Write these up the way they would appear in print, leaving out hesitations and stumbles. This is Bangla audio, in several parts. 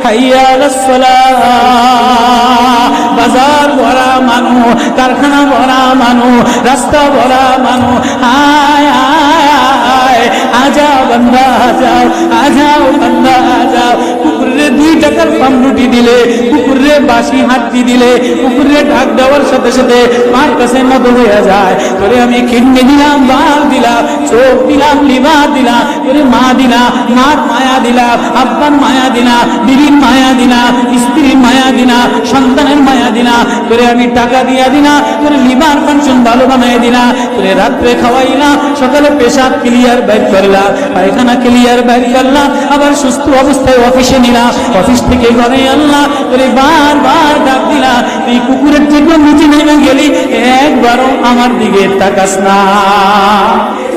হাইয়া আলাস সালাহ। বাজার ভরা মানুষ, কারখানা ভরা মানুষ, রাস্তা ভরা মানুষ, আয় আয় আজা বান্দা আজাও, আজাও বান্দা আজাও। কুকুরে 2 টাকার পামরুটি দিলে, কুকুরে বাসি হাঁটি দিলে, কুকুরে ঢাক দেওয়ার সাথে সাথে মার কাছে নত হয়ে যায়। তোরে আমি কিডনি দিলাম, বাল দিলাম, চোখ দিলাম, লিভার দিলাম, তোরে মা দিলাম, মার মায়া দিলাম, আব্বার মায়া দিলাম, বিবির মায়া দিলাম, স্ত্রীর মায়া দিলাম, সন্তানের মায়া দিলাম, তোরে আমি টাকা দিয়া দিলাম, তোরে লিভার ফাংশন ভালো বানাই দিলাম, তোরে রাত্রে খাওয়াইলাম, সকালে পেশাব ক্লিয়ার বাইর করলাম, পায়খানা ক্লিয়ার বাইর করলাম, আবার সুস্থ অবস্থায় অফিসে নিলাম, অফিস থেকে ঘরে আনলাম, তোরে বারবার ডাক দিলাম, তুই কুকুরের থেকে নিচে নেমে গেলি, একবারও আমার দিকে তাকাস না।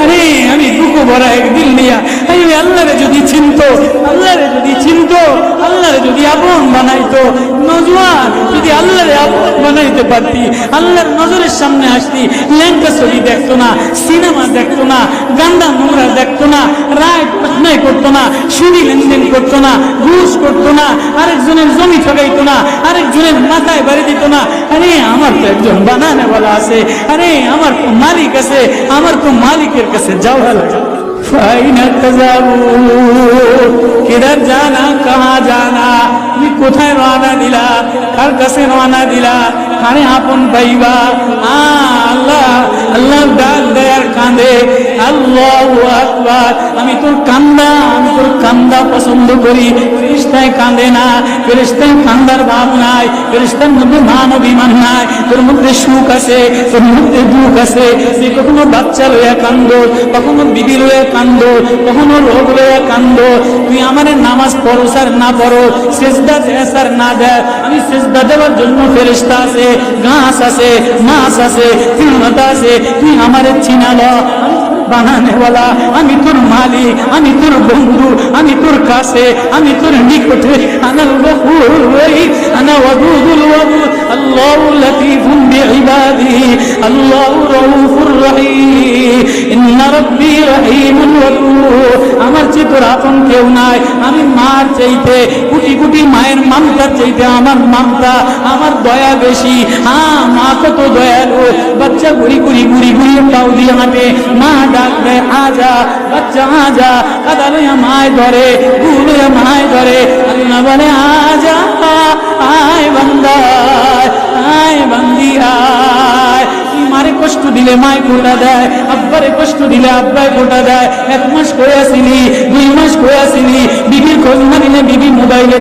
আরে আমি দুঃখ ভরা একদিন নিয়া আমি আল্লাহরে যদি চিনতো, আল্লাহরে যদি চিনতো, আল্লাহরে যদি আপন বানাইতো, নজওয়ান যদি আল্লাহরে আপন বানাইতে পারতি, আল্লাহর নজরের সামনে আসতি, ল্যাংটা ছবি দেখতো না, সিনেমা দেখতো না, গান্দা নোংরা দেখতো না, রায় প্রশ্নই করতো না, সুদি লেনদেন করতো না, ঘুষ করতো না, আরেকজনের জমি ঠকাইতো না, আরেকজনের মাথায় বাড়ি দিত না। আরে আমার তো একজন বানানেওয়ালা আছে, আরে আমার তো মালিক আছে, আমার তো মালিকের কাছে যাওয়া লাগে। কিধর জানা, কাহা জানা, তুমি কোথায় রওনা দিলা, কার কাছে রওনা দিলা, কারে আপন পাইবা? আল্লাহ আল্লাহ ডাক দেয়ার কাঁদে, আল্লাহু আকবার। আমি তোর কান্দা, আমি তোর কান্দা পছন্দ করি। ফেরেশতায় কাঁদে না, ফেরেশতায় কান্দার ভাব নাই, ফেরেশতার মধ্যে মান অভিমান নাই। তোর মধ্যে সুখ আছে, তোর মধ্যে দুঃখ আছে। তুই কখনো বাচ্চা লইয়া কান্দ, কখনো বিবি লইয়া কান্দ, কখনো রোগ লইয়া কান্দ। তুই আমার নামাজ পড়ো আর না পড়ো, সেজদা দেস আর না দে, আমি সেজদা দেওয়ার জন্য ফেরেশতা আছে, ঘাস আছে, মাছ আছে, তৃণতা আছে। তুই আমার চিনালো বানানেওয়ালা, আমি তোর মালিক, আমি তোর বন্ধু, আমি তোর কাছে, আমি তোর নিকটে। আনাল গফুর রহিম, আনা ওয়াদুদুল ওয়াদুদ, আল্লাহু লতীফুন বিইবাদিহি, আল্লাহু রাউফুর রহিম, ইন্না রাব্বি রহিমুন ওয়াদুদ। আমার চেয়ে তোর আপন কেউ নাই। আমি মার চাইতে, কোটি কোটি মায়ের মমতার চাইতে আমার মমতা, আমার দয়া বেশি। হ্যাঁ, মা কত দয়ালু। বাচ্চা ঘুরি ঘুরি ঘুরি ঘুরি পাও দিয়ে হাঁটে, মা ডাক দেয় আজা, বাচ্চা আজা, কাদা লইয়া মায় ধরে, গুলইয়া মায় ধরে। আল্লাহ বলে আজা, আয় বান্দা, আয় বান্দি আয়। মারে কষ্ট দিলে মায় ফোঁটা দেয়, আব্বারে কষ্ট দিলে আব্বায় ফোঁটা দেয়। 1 মাস কইয়াছিলি, 2 মাস কইয়াছিলি, বিবির খোঁজ না নিলে বিবি মোবাইলে